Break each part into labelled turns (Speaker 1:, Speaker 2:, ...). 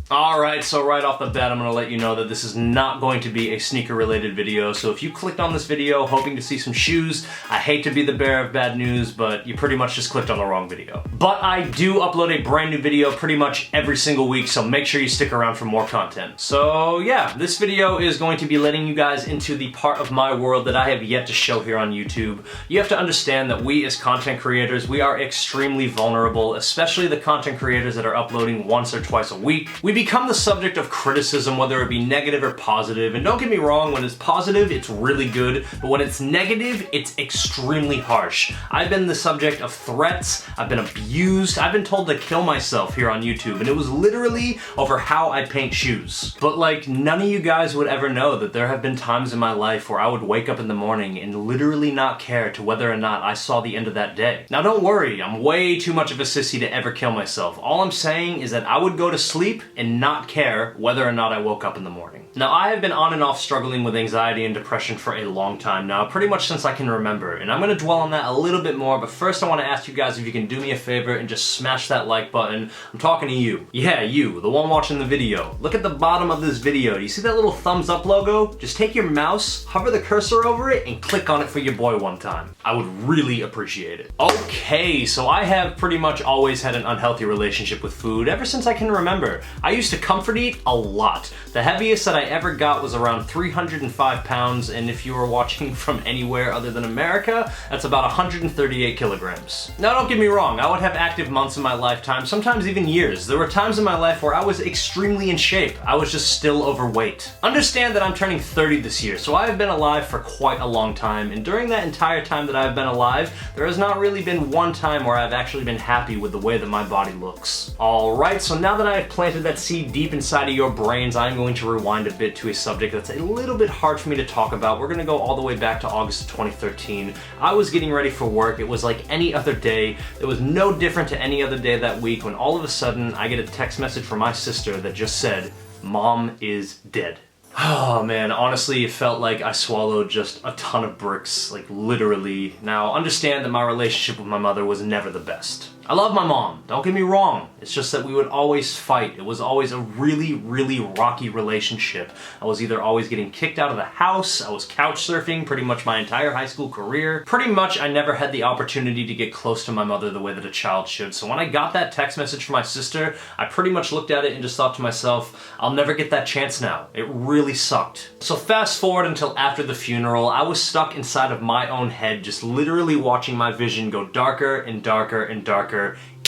Speaker 1: Alright, so right off the bat I'm going to let you know that this is not going to be a sneaker related video, so if you clicked on this video hoping to see some shoes, I hate to be the bearer of bad news, but you pretty much just clicked on the wrong video. But I do upload a brand new video pretty much every single week, so make sure you stick around for more content. So yeah, this video is going to be letting you guys into the part of my world that I have yet to show here on YouTube. You have to understand that we as content creators, we are extremely vulnerable, especially the content creators that are uploading once or twice a week. We become the subject of criticism, whether it be negative or positive, and don't get me wrong, when it's positive, it's really good, but when it's negative, it's extremely harsh. I've been the subject of threats, I've been abused, I've been told to kill myself here on YouTube, and it was literally over how I paint shoes. But like, none of you guys would ever know that there have been times in my life where I would wake up in the morning and literally not care to whether or not I saw the end of that day. Now don't worry, I'm way too much of a sissy to ever kill myself. All I'm saying is that I would go to sleep and not care whether or not I woke up in the morning. Now I have been on and off struggling with anxiety and depression for a long time now, pretty much since I can remember, and I'm going to dwell on that a little bit more, but first I want to ask you guys if you can do me a favor and just smash that like button. I'm talking to you. Yeah, you, the one watching the video. Look at the bottom of this video. Do you see that little thumbs up logo? Just take your mouse, hover the cursor over it, and click on it for your boy one time. I would really appreciate it. Okay, so I have pretty much always had an unhealthy relationship with food ever since I can remember. I used to comfort eat a lot. The heaviest that I ever got was around 305 pounds, and if you were watching from anywhere other than America, that's about 138 kilograms. Now don't get me wrong, I would have active months in my lifetime, sometimes even years. There were times in my life where I was extremely in shape. I was just still overweight. Understand that I'm turning 30 this year, so I have been alive for quite a long time, and during that entire time that I've been alive, there has not really been one time where I've actually been happy with the way that my body looks. Alright, so now that I have planted that seed deep inside of your brains, I'm going to rewind a bit to a subject that's a little bit hard for me to talk about. We're gonna go all the way back to August of 2013. I was getting ready for work. It was like any other day. It was no different to any other day that week when all of a sudden I get a text message from my sister that just said, "Mom is dead." Oh man, honestly it felt like I swallowed just a ton of bricks, like literally. Now understand that my relationship with my mother was never the best. I love my mom, don't get me wrong. It's just that we would always fight. It was always a really, really rocky relationship. I was either always getting kicked out of the house, I was couch surfing pretty much my entire high school career. Pretty much I never had the opportunity to get close to my mother the way that a child should. So when I got that text message from my sister, I pretty much looked at it and just thought to myself, I'll never get that chance now. It really sucked. So fast forward until after the funeral, I was stuck inside of my own head, just literally watching my vision go darker and darker and darker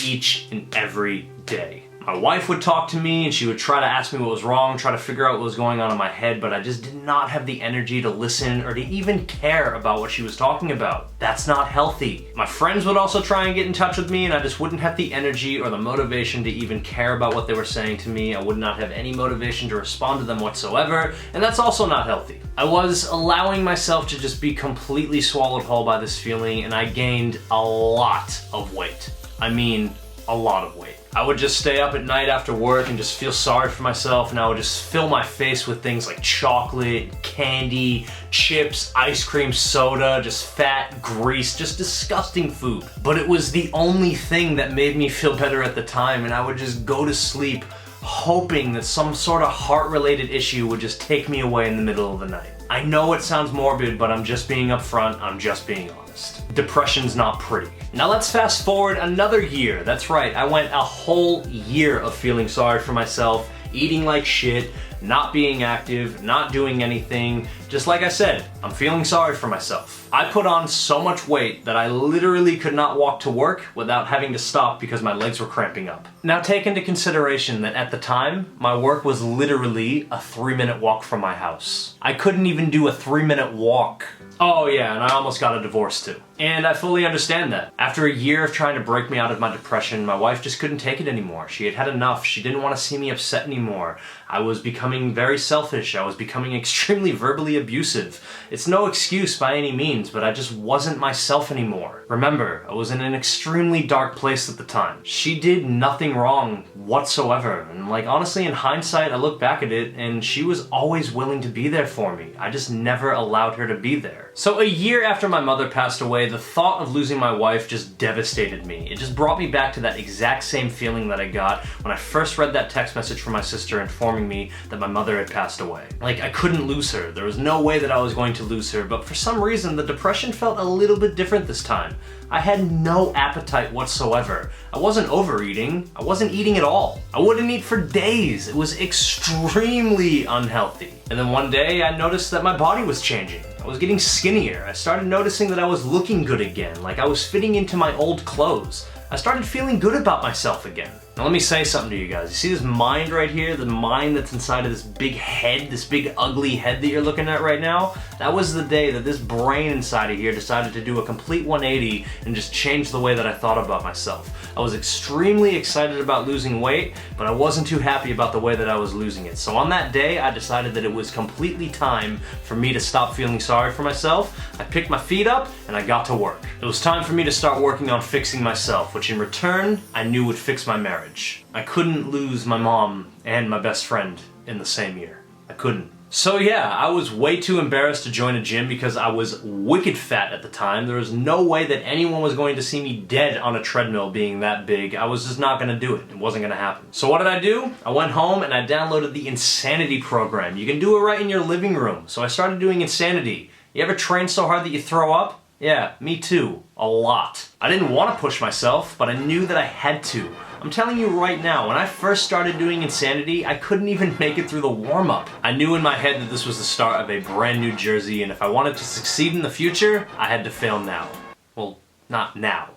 Speaker 1: each and every day. My wife would talk to me and she would try to ask me what was wrong, try to figure out what was going on in my head, but I just did not have the energy to listen or to even care about what she was talking about. That's not healthy. My friends would also try and get in touch with me and I just wouldn't have the energy or the motivation to even care about what they were saying to me. I would not have any motivation to respond to them whatsoever, and that's also not healthy. I was allowing myself to just be completely swallowed whole by this feeling, and I gained a lot of weight. I mean, a lot of weight. I would just stay up at night after work and just feel sorry for myself, and I would just fill my face with things like chocolate, candy, chips, ice cream, soda, just fat, grease, just disgusting food. But it was the only thing that made me feel better at the time, and I would just go to sleep hoping that some sort of heart-related issue would just take me away in the middle of the night. I know it sounds morbid, but I'm just being upfront, I'm just being honest. Depression's not pretty. Now let's fast forward another year. That's right, I went a whole year of feeling sorry for myself, eating like shit, not being active, not doing anything. Just like I said, I'm feeling sorry for myself. I put on so much weight that I literally could not walk to work without having to stop because my legs were cramping up. Now take into consideration that at the time, my work was literally a 3-minute walk from my house. I couldn't even do a 3-minute walk. Oh yeah, and I almost got a divorce too. And I fully understand that. After a year of trying to break me out of my depression, my wife just couldn't take it anymore. She had had enough. She didn't want to see me upset anymore. I was becoming very selfish. I was becoming extremely verbally abusive. It's no excuse by any means. routines, but I just wasn't myself anymore. Remember, I was in an extremely dark place at the time. She did nothing wrong whatsoever, and like honestly in hindsight I look back at it and she was always willing to be there for me. I just never allowed her to be there. So a year after my mother passed away, the thought of losing my wife just devastated me. It just brought me back to that exact same feeling that I got when I first read that text message from my sister informing me that my mother had passed away. Like, I couldn't lose her. There was no way that I was going to lose her, but for some reason the depression felt a little bit different this time. I had no appetite whatsoever. I wasn't overeating. I wasn't eating at all. I wouldn't eat for days. It was extremely unhealthy. And then one day I noticed that my body was changing. I was getting skinnier. I started noticing that I was looking good again, like I was fitting into my old clothes. I started feeling good about myself again. Now let me say something to you guys. You see this mind right here? The mind that's inside of this big head, this big ugly head that you're looking at right now? That was the day that this brain inside of here decided to do a complete 180 and just change the way that I thought about myself. I was extremely excited about losing weight, but I wasn't too happy about the way that I was losing it. So on that day, I decided that it was completely time for me to stop feeling sorry for myself. I picked my feet up and I got to work. It was time for me to start working on fixing myself, which in return, I knew would fix my marriage. I couldn't lose my mom and my best friend in the same year. I couldn't. So yeah, I was way too embarrassed to join a gym because I was wicked fat at the time. There was no way that anyone was going to see me dead on a treadmill being that big. I was just not gonna do it. It wasn't gonna happen. So what did I do? I went home and I downloaded the Insanity program. You can do it right in your living room. So I started doing Insanity. You ever train so hard that you throw up? Yeah, me too. A lot. I didn't want to push myself, but I knew that I had to. I'm telling you right now, when I first started doing Insanity, I couldn't even make it through the warm-up. I knew in my head that this was the start of a brand new jersey, and if I wanted to succeed in the future, I had to fail now. Well, not now.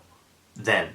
Speaker 1: Then.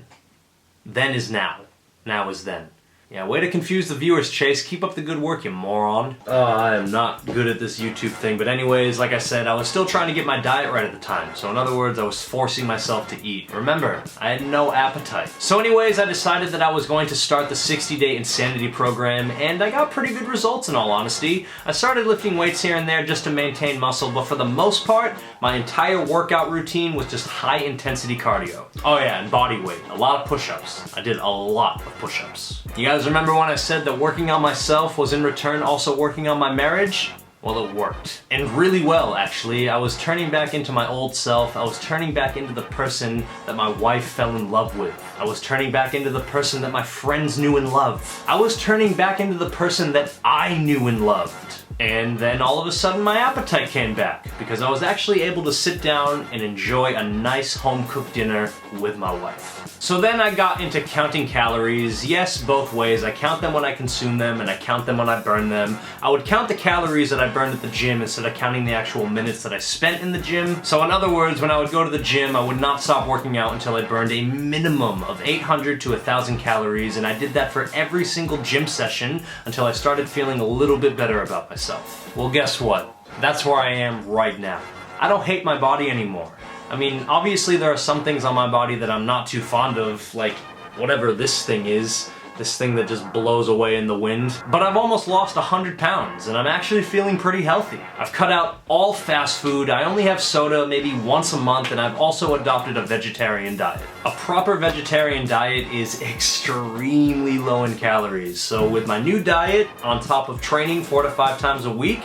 Speaker 1: Then is now. Now is then. Yeah, way to confuse the viewers, Chase. Keep up the good work, you moron. I am not good at this YouTube thing, but anyways, like I said, I was still trying to get my diet right at the time. So in other words, I was forcing myself to eat. Remember, I had no appetite. So anyways, I decided that I was going to start the 60-day Insanity program, and I got pretty good results in all honesty. I started lifting weights here and there just to maintain muscle, but for the most part, my entire workout routine was just high-intensity cardio. Oh yeah, and body weight. A lot of push-ups. I did a lot of push-ups. You guys remember when I said that working on myself was in return also working on my marriage? Well, it worked. And really well, actually. I was turning back into my old self. I was turning back into the person that my wife fell in love with. I was turning back into the person that my friends knew and loved. I was turning back into the person that I knew and loved. And then all of a sudden my appetite came back because I was actually able to sit down and enjoy a nice home-cooked dinner with my wife. So then I got into counting calories. Yes, both ways. I count them when I consume them and I count them when I burn them. I would count the calories that I burned at the gym instead of counting the actual minutes that I spent in the gym. So in other words, when I would go to the gym, I would not stop working out until I burned a minimum of 800 to 1,000 calories, and I did that for every single gym session until I started feeling a little bit better about myself. Well, guess what? That's where I am right now. I don't hate my body anymore. I mean, obviously there are some things on my body that I'm not too fond of, like whatever this thing is, this thing that just blows away in the wind. But I've almost lost 100 pounds, and I'm actually feeling pretty healthy. I've cut out all fast food, I only have soda maybe once a month, and I've also adopted a vegetarian diet. A proper vegetarian diet is extremely low in calories, so with my new diet, on top of training 4 to 5 times a week,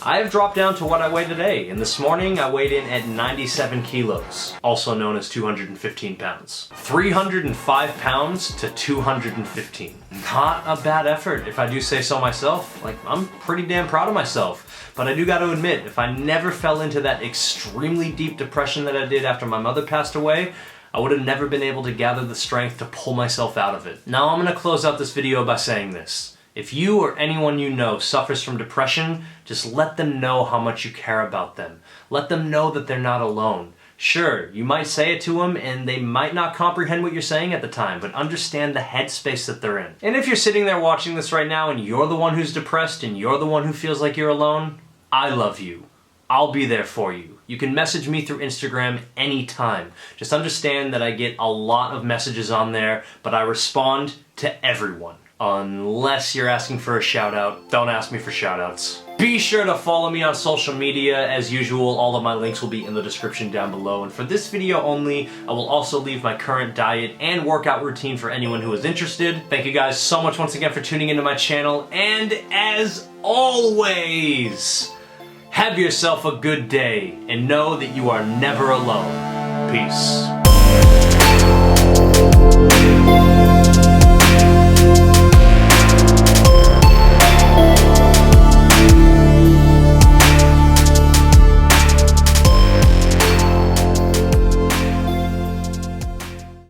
Speaker 1: I have dropped down to what I weigh today, and this morning I weighed in at 97 kilos, also known as 215 pounds. 305 pounds to 215. Not a bad effort, if I do say so myself. Like, I'm pretty damn proud of myself. But I do gotta admit, if I never fell into that extremely deep depression that I did after my mother passed away, I would have never been able to gather the strength to pull myself out of it. Now I'm gonna close out this video by saying this. If you or anyone you know suffers from depression, just let them know how much you care about them. Let them know that they're not alone. Sure, you might say it to them and they might not comprehend what you're saying at the time, but understand the headspace that they're in. And if you're sitting there watching this right now and you're the one who's depressed and you're the one who feels like you're alone, I love you. I'll be there for you. You can message me through Instagram anytime. Just understand that I get a lot of messages on there, but I respond to everyone. Unless you're asking for a shout out, don't ask me for shout outs. Be sure to follow me on social media. As usual, all of my links will be in the description down below. And for this video only, I will also leave my current diet and workout routine for anyone who is interested. Thank you guys so much once again for tuning into my channel. And as always, have yourself a good day and know that you are never alone. Peace.